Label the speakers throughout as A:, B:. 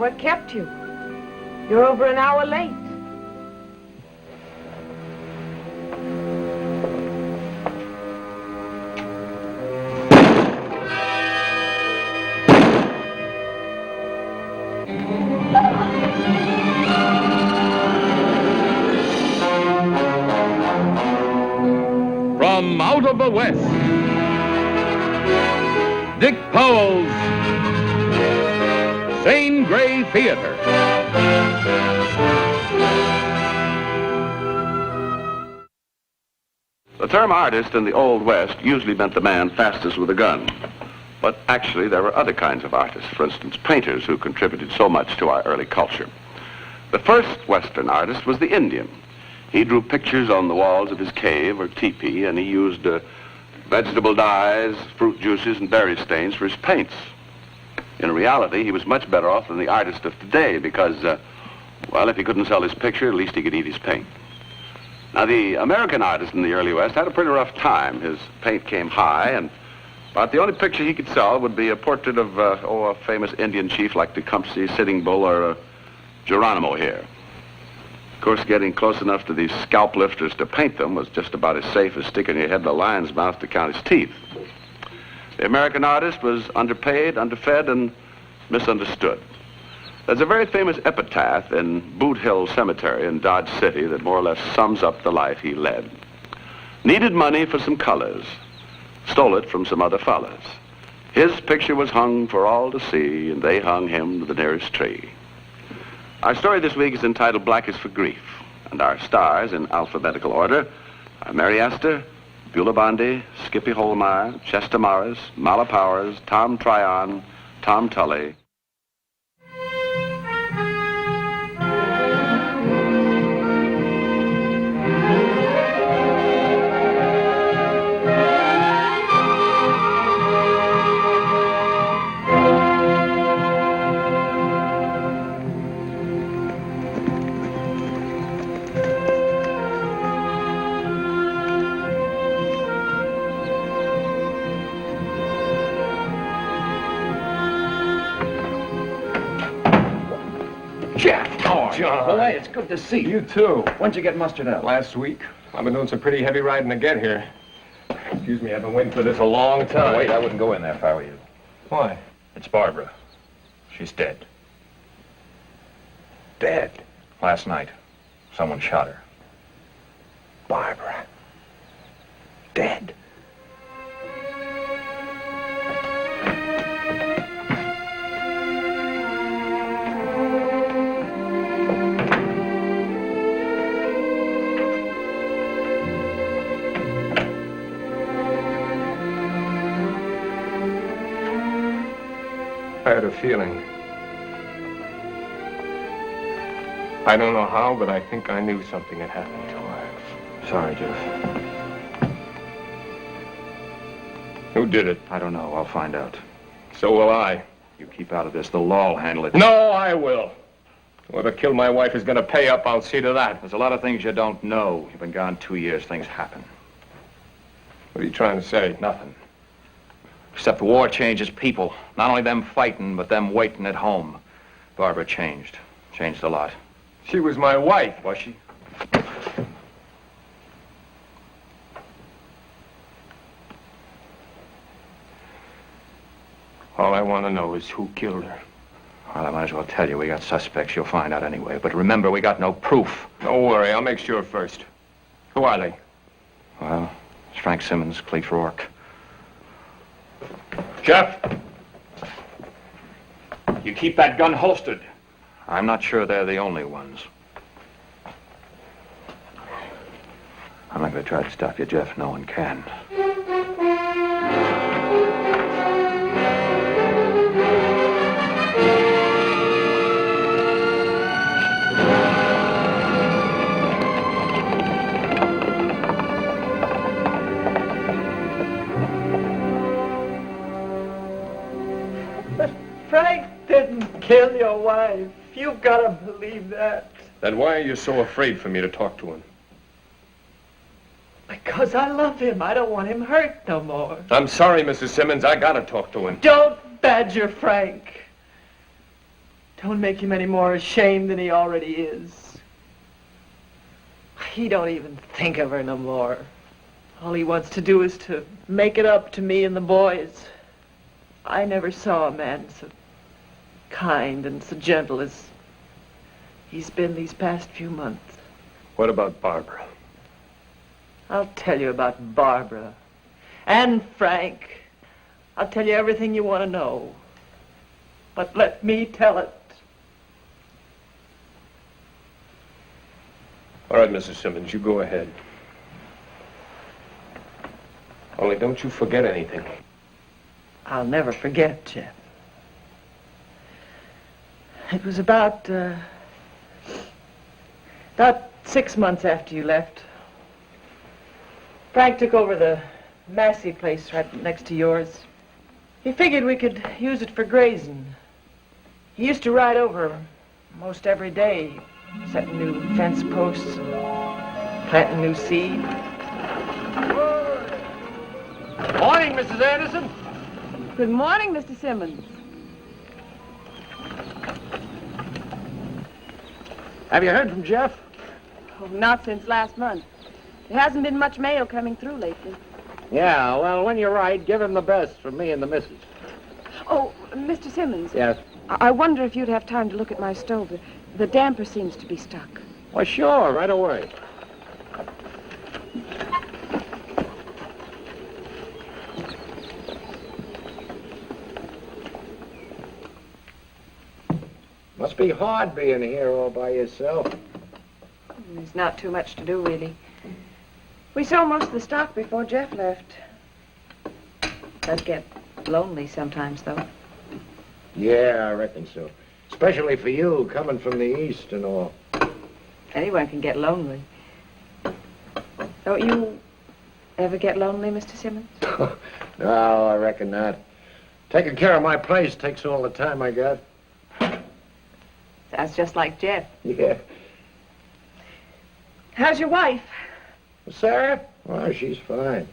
A: What kept you? You're over an hour late.
B: From out of the West, Dick Powell's Zane Grey Theater.
C: The term artist in the Old West usually meant the man fastest with a gun. But actually, there were other kinds of artists, for instance, painters who contributed so much to our early culture. The first Western artist was the Indian. He drew pictures on the walls of his cave or teepee, and he used vegetable dyes, fruit juices, and berry stains for his paints. In reality, he was much better off than the artist of today because, well, if he couldn't sell his picture, at least he could eat his paint. Now, the American artist in the early West had a pretty rough time. His paint came high, and about the only picture he could sell would be a portrait of, a famous Indian chief like Tecumseh, Sitting Bull, or Geronimo here. Of course, getting close enough to these scalp lifters to paint them was just about as safe as sticking your head in a lion's mouth to count his teeth. The American artist was underpaid, underfed, and misunderstood. There's a very famous epitaph in Boot Hill Cemetery in Dodge City that more or less sums up the life he led. Needed money for some colors, stole it from some other fellas. His picture was hung for all to see, and they hung him to the nearest tree. Our story this week is entitled Black is for Grief, and our stars in alphabetical order are Mary Astor, Beulah Bondi, Skippy Holmeyer, Chester Morris, Mala Powers, Tom Tryon, Tom Tully.
D: John. Well, hey, it's good to see you. You too. When'd you get mustered out? Last week. I've been doing some pretty heavy riding to get here. Excuse me, I've been waiting for this a long time.
E: Wait, I wouldn't go in there if I were you.
D: Why?
E: It's Barbara. She's dead.
D: Dead?
E: Last night, someone shot her.
D: Barbara. Dead? I had a feeling. I don't know how, but I think I knew something had happened to her.
E: Sorry, Jeff.
D: Who did it?
E: I don't know. I'll find out.
D: So will I.
E: You keep out of this. The law will handle it.
D: No, I will. Whoever killed my wife is going to pay up. I'll see to that.
E: There's a lot of things you don't know. You've been gone 2 years. Things happen.
D: What are you trying to say?
E: Nothing. Except the war changes people. Not only them fighting, but them waiting at home. Barbara changed. Changed a lot.
D: She was my wife.
E: Was she?
D: All I want to know is who killed her.
E: Well, I might as well tell you. We got suspects. You'll find out anyway. But remember, we got no proof.
D: Don't worry. I'll make sure first. Who are they?
E: Well, it's Frank Simmons, Cleve Rourke.
D: Jeff! You keep that gun holstered.
E: I'm not sure they're the only ones. I'm not going to try to stop you, Jeff. No one can.
F: Frank didn't kill your wife. You've got to believe that.
D: Then why are you so afraid for me to talk to him?
F: Because I love him. I don't want him hurt no more.
D: I'm sorry, Mrs. Simmons. I got to talk to him.
F: Don't badger Frank.
A: Don't make him any more ashamed than he already is. He don't even think of her no more. All he wants to do is to make it up to me and the boys. I never saw a man so kind and so gentle as he's been these past few months.
D: What about Barbara?
A: I'll tell you about Barbara. And Frank. I'll tell you everything you want to know. But let me tell it.
D: All right, Mrs. Simmons, you go ahead. Only don't you forget anything.
A: I'll never forget, Jeff. It was about 6 months after you left. Frank took over the Massey place right next to yours. He figured we could use it for grazing. He used to ride over most every day, setting new fence posts and planting new seed.
D: Morning, Mrs. Anderson.
G: Good morning, Mr. Simmons.
D: Have you heard from Jeff?
G: Oh, not since last month. There hasn't been much mail coming through lately.
D: Yeah, well, when you write, give him the best from me and the missus.
G: Oh, Mr. Simmons.
D: Yes?
G: I wonder if you'd have time to look at my stove. The damper seems to be stuck.
D: Well, sure, right away. Must be hard being here all by yourself.
G: There's not too much to do, really. We sold most of the stock before Jeff left. Does get lonely sometimes, though.
D: Yeah, I reckon so. Especially for you, coming from the east and all.
G: Anyone can get lonely. Don't you ever get lonely, Mr. Simmons?
D: No, I reckon not. Taking care of my place takes all the time I got.
G: That's just like Jeff.
D: Yeah.
G: How's your wife?
D: Sarah? Oh, she's fine.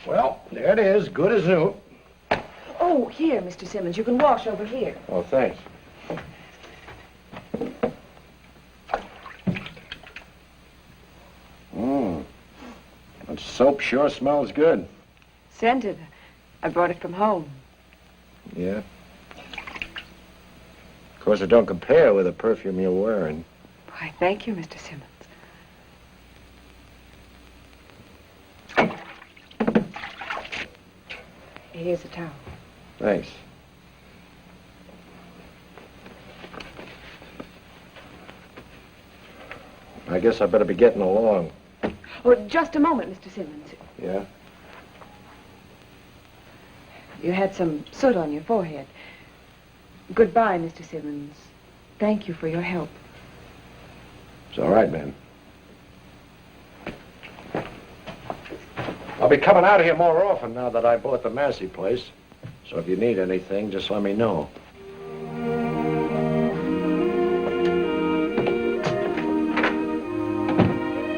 D: Well, there it is, good as new.
G: Oh, here, Mr. Simmons. You can wash over here.
D: Oh, thanks. That soap sure smells good.
G: Scented. I brought it from home.
D: Yeah. Of course, it don't compare with the perfume you're wearing.
G: Why, thank you, Mr. Simmons. Here's a towel.
D: Thanks. I guess I better be getting along.
G: Oh, just a moment, Mr. Simmons.
D: Yeah?
G: You had some soot on your forehead. Goodbye, Mr. Simmons. Thank you for your help.
D: It's all right, ma'am. I'll be coming out of here more often now that I bought the Massey place. So if you need anything, just let me know.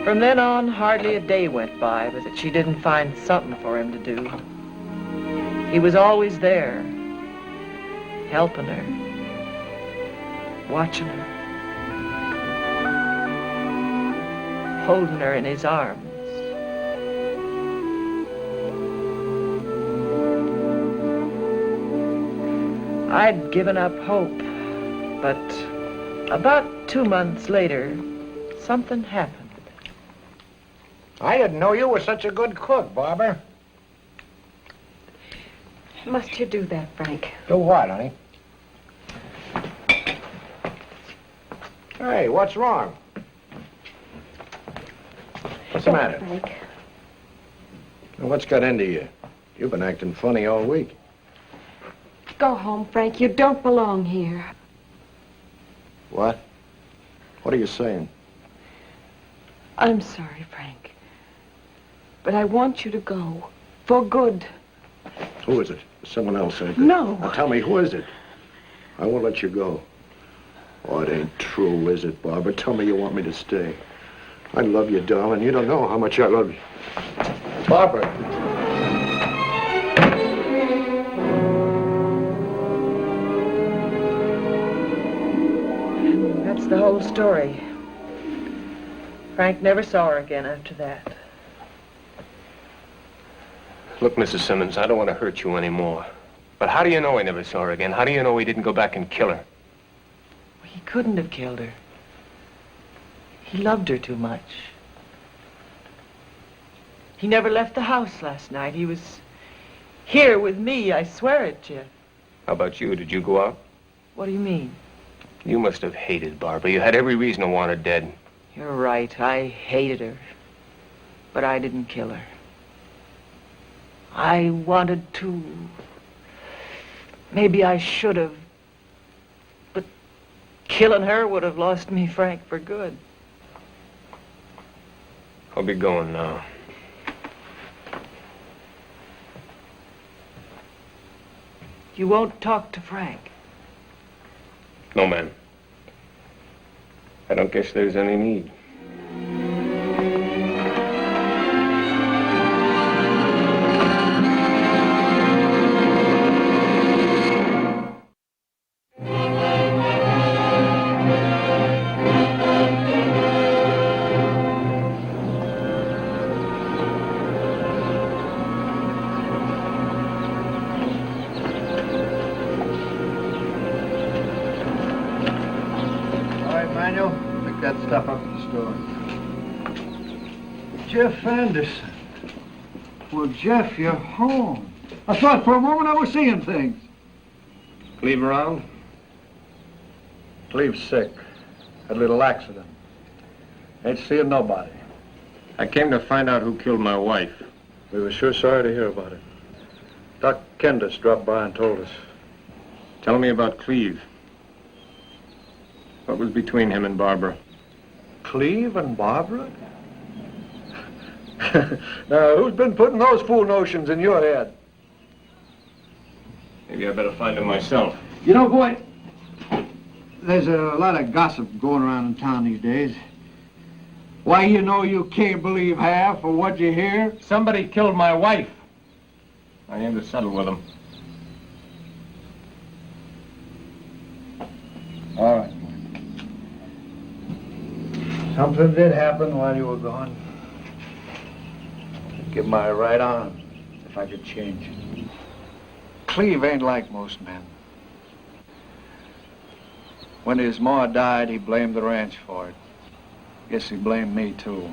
A: From then on, hardly a day went by but that she didn't find something for him to do. He was always there, helping her, watching her, holding her in his arms. I'd given up hope, but about 2 months later, something happened.
D: I didn't know you were such a good cook, Barbara.
G: Must you do that, Frank?
D: Do what, honey? Hey, what's wrong? What's the matter?
G: Frank.
D: What's got into you? You've been acting funny all week.
G: Go home, Frank. You don't belong here.
D: What? What are you saying?
G: I'm sorry, Frank. But I want you to go. For good.
D: Who is it? Someone else, ain't it?
G: No.
D: Now tell me, who is it? I won't let you go. Oh, it ain't true, is it, Barbara? Tell me you want me to stay. I love you, darling. You don't know how much I love you. Barbara.
A: That's the whole story. Frank never saw her again after that.
H: Look, Mrs. Simmons, I don't want to hurt you anymore. But how do you know he never saw her again? How do you know he didn't go back and kill her?
A: He couldn't have killed her. He loved her too much. He never left the house last night. He was here with me, I swear it, Jeff.
H: How about you? Did you go out?
A: What do you mean?
H: You must have hated Barbara. You had every reason to want her dead.
A: You're right. I hated her. But I didn't kill her. I wanted to. Maybe I should have. But killing her would have lost me Frank for good.
H: I'll be going now.
A: You won't talk to Frank?
H: No, ma'am. I don't guess there's any need.
D: Stuff up at the store. Jeff Anderson. Well, Jeff, you're home. I thought for a moment I was seeing things.
E: Cleve around?
D: Cleve's sick. Had a little accident. Ain't seeing nobody.
H: I came to find out who killed my wife.
D: We were sure sorry to hear about it. Doc Kendis dropped by and told us.
H: Tell me about Cleve. What was between him and Barbara?
D: Cleve and Barbara? Now, who's been putting those fool notions in your head?
H: Maybe I better find him myself.
I: You know, boy, there's a lot of gossip going around in town these days. Why, you know you can't believe half of what you hear.
H: Somebody killed my wife. I aim to settle with him.
I: All right. Something did happen while you were gone. I'd give my right arm if I could change it. Cleve ain't like most men. When his ma died, he blamed the ranch for it. Guess he blamed me, too.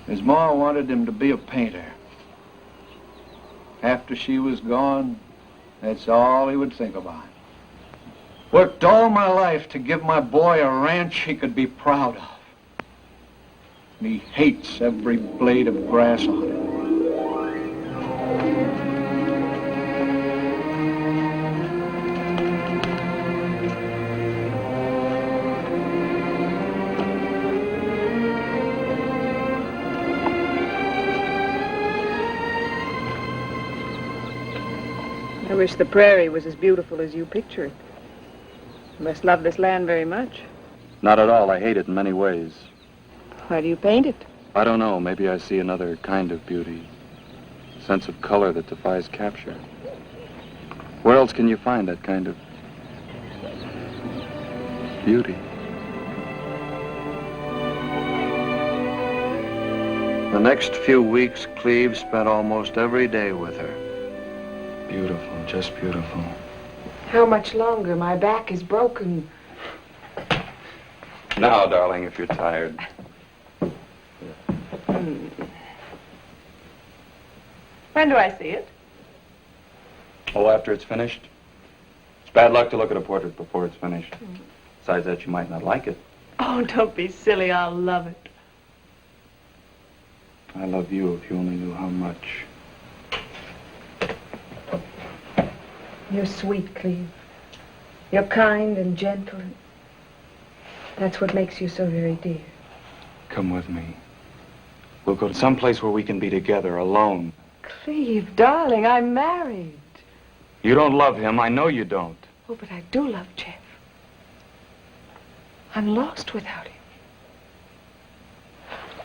I: His ma wanted him to be a painter. After she was gone, that's all he would think about. Worked all my life to give my boy a ranch he could be proud of. And he hates every blade of grass on it.
G: I wish the prairie was as beautiful as you picture it. You must love this land very much.
J: Not at all. I hate it in many ways.
G: Why do you paint it?
J: I don't know. Maybe I see another kind of beauty. A sense of color that defies capture. Where else can you find that kind of beauty?
D: The next few weeks, Cleve spent almost every day with her.
J: Beautiful, just beautiful.
G: How much longer? My back is broken.
J: Now, darling, if you're tired.
G: When do I see it?
J: Oh, after it's finished? It's bad luck to look at a portrait before it's finished. Besides that, you might not like it.
A: Oh, don't be silly. I'll love it.
J: I love you if you only knew how much.
G: You're sweet, Cleve. You're kind and gentle. That's what makes you so very dear.
J: Come with me. We'll go to some place where we can be together, alone.
G: Cleve, darling, I'm married.
J: You don't love him. I know you don't.
G: Oh, but I do love Jeff. I'm lost without him.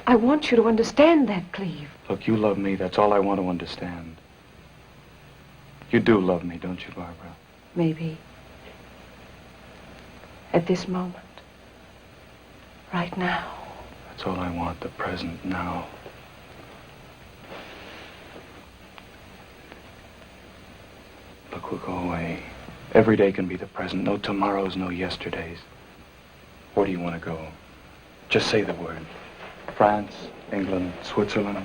G: I want you to understand that, Cleve.
J: Look, you love me. That's all I want to understand. You do love me, don't you, Barbara?
G: Maybe. At this moment. Right now.
J: That's all I want, the present now. Look, we'll go away. Every day can be the present. No tomorrows, no yesterdays. Where do you want to go? Just say the word. France, England, Switzerland.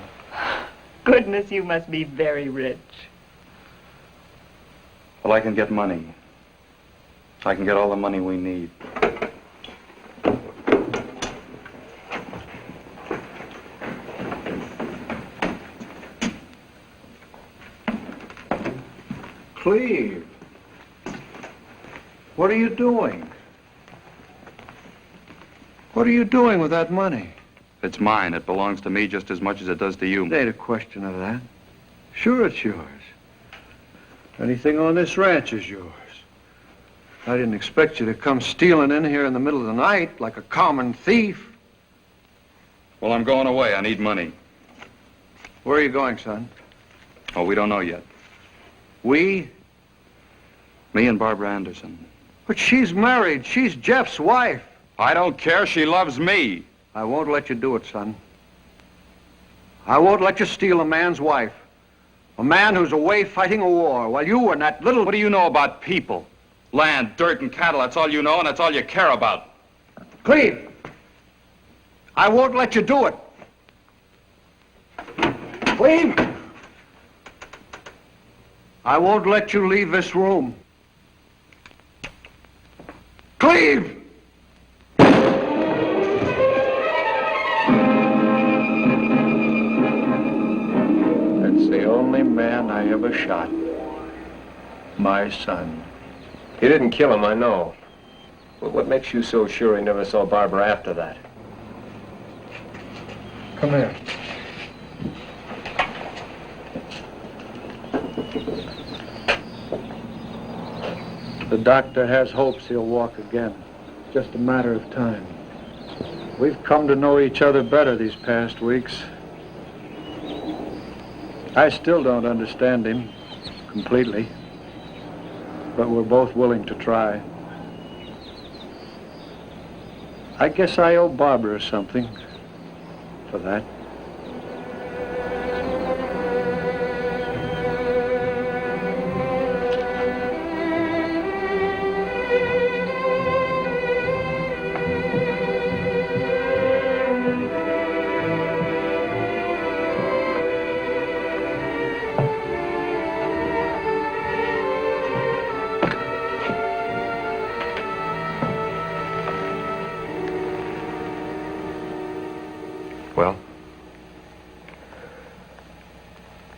A: Goodness, you must be very rich.
J: Well, I can get money. I can get all the money we need.
I: Cleve, what are you doing? What are you doing with that money?
J: It's mine. It belongs to me just as much as it does to you.
I: It ain't a question of that. Sure it's yours. Anything on this ranch is yours. I didn't expect you to come stealing in here in the middle of the night like a common thief.
J: Well, I'm going away. I need money.
I: Where are you going, son?
J: Oh, we don't know yet.
I: We?
J: Me and Barbara Anderson.
I: But she's married. She's Jeff's wife.
J: I don't care. She loves me.
I: I won't let you do it, son. I won't let you steal a man's wife. A man who's away fighting a war while you were in that little...
J: What do you know about people? Land, dirt, and cattle. That's all you know, and that's all you care about.
I: Cleve! I won't let you do it. Cleve! I won't let you leave this room. Cleve! That's the only man I ever shot. My son.
H: You didn't kill him, I know. But what makes you so sure he never saw Barbara after that? Come here.
I: The doctor has hopes he'll walk again. Just a matter of time. We've come to know each other better these past weeks. I still don't understand him completely, but we're both willing to try. I guess I owe Barbara something for that.
H: Well?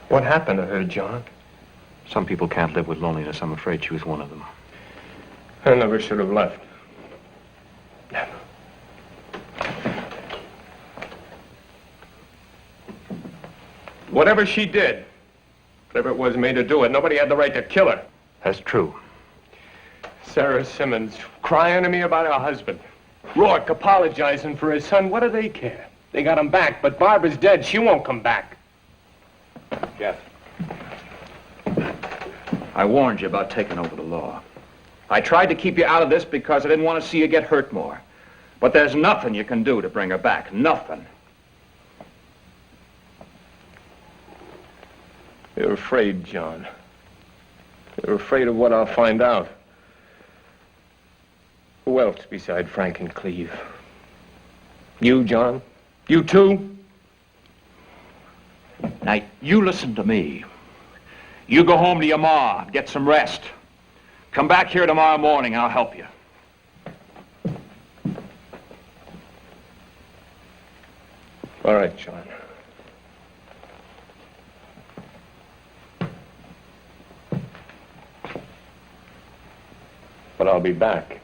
H: What happened to her, John?
E: Some people can't live with loneliness. I'm afraid she was one of them.
H: I never should have left. Never. Whatever she did, whatever it was made her do it, nobody had the right to kill her.
E: That's true.
H: Sarah Simmons crying to me about her husband. Rourke apologizing for his son. What do they care? They got him back, but Barbara's dead. She won't come back.
E: Jeff. I warned you about taking over the law. I tried to keep you out of this because I didn't want to see you get hurt more. But there's nothing you can do to bring her back. Nothing.
H: You're afraid, John. You're afraid of what I'll find out. Who else beside Frank and Cleve? You, John? You too?
E: Now, you listen to me. You go home to your ma, get some rest. Come back here tomorrow morning, I'll help you.
H: All right, John. But I'll be back.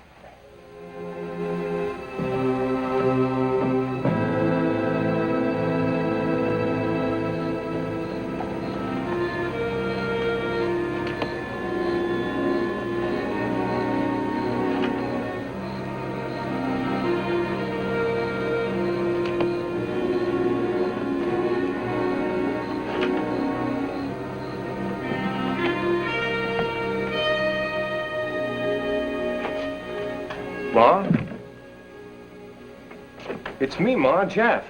H: Ma? It's me, Ma, Jeff.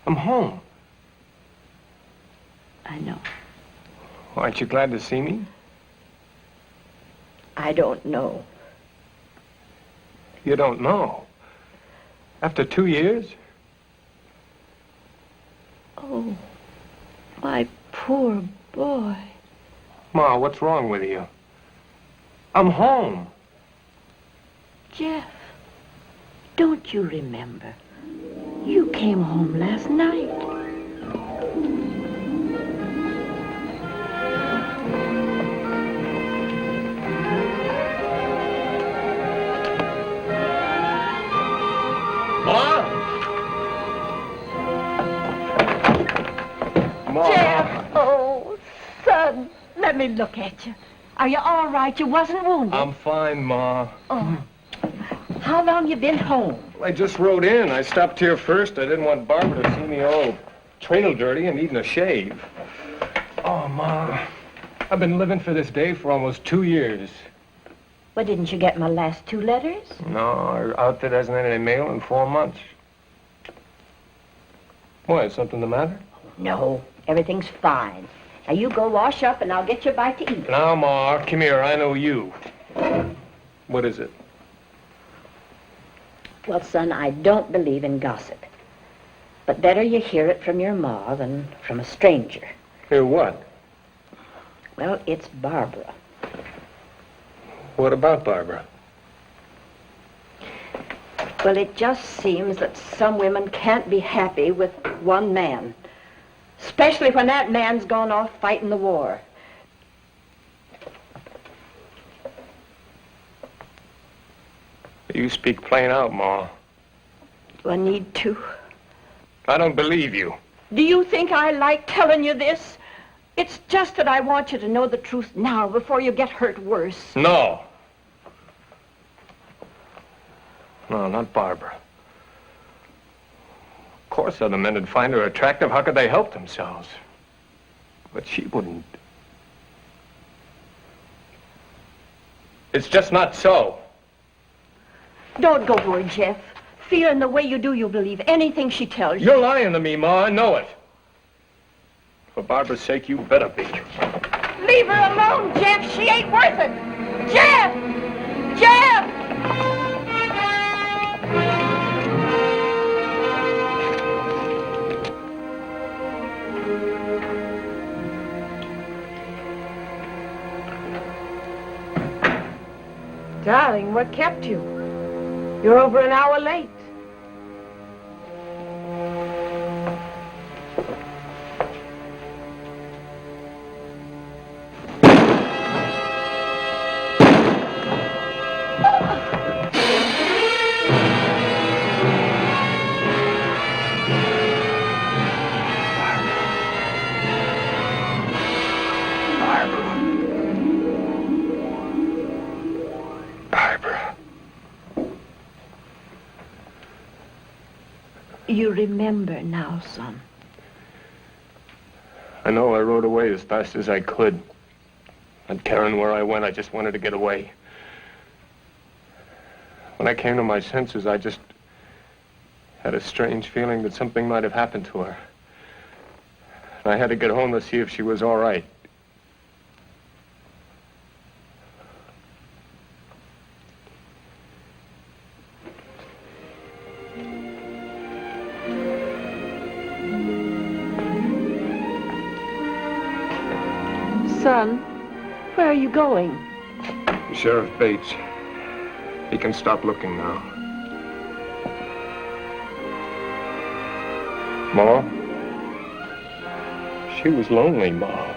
H: I'm home.
K: I know.
H: Aren't you glad to see me?
K: I don't know.
H: You don't know? After 2 years?
K: Oh, my poor boy.
H: Ma, what's wrong with you? I'm home.
K: Jeff, don't you remember? You came home last night.
H: Ma?
K: Jeff, oh, son, let me look at you. Are you all right? You wasn't wounded?
H: I'm fine, Ma.
K: Oh. How long you been home?
H: I just rode in. I stopped here first. I didn't want Barbara to see me all trail dirty and needing a shave. Oh, Ma, I've been living for this day for almost 2 years.
K: Well, didn't you get my last 2 letters?
H: No, our outfit hasn't had any mail in 4 months. Why, is something the matter?
K: No, everything's fine. Now, you go wash up, and I'll get you a bite to eat.
H: Now, Ma, come here. I know you. What is it?
K: Well, son, I don't believe in gossip. But better you hear it from your ma than from a stranger.
H: Hear what?
K: Well, it's Barbara.
H: What about Barbara?
K: Well, it just seems that some women can't be happy with one man. Especially when that man's gone off fighting the war.
H: You speak plain out, Ma.
K: Do I need to?
H: I don't believe you.
K: Do you think I like telling you this? It's just that I want you to know the truth now before you get hurt worse.
H: No. No, not Barbara. Of course other men would find her attractive. How could they help themselves? But she wouldn't. It's just not so.
K: Don't go to her, Jeff. Feeling the way you do, you'll believe anything she tells you.
H: You're lying to me, Ma. I know it. For Barbara's sake, you better be.
K: Leave her alone, Jeff. She ain't worth it. Jeff! Jeff!
G: Darling, what kept you? You're over an hour late.
K: You remember now, son.
H: I know I rode away as fast as I could. Not caring where I went, I just wanted to get away. When I came to my senses, I just had a strange feeling that something might have happened to her. And I had to get home to see if she was all right.
K: Son, where are you going?
H: Sheriff Bates. He can stop looking now. Ma? She was lonely, Ma.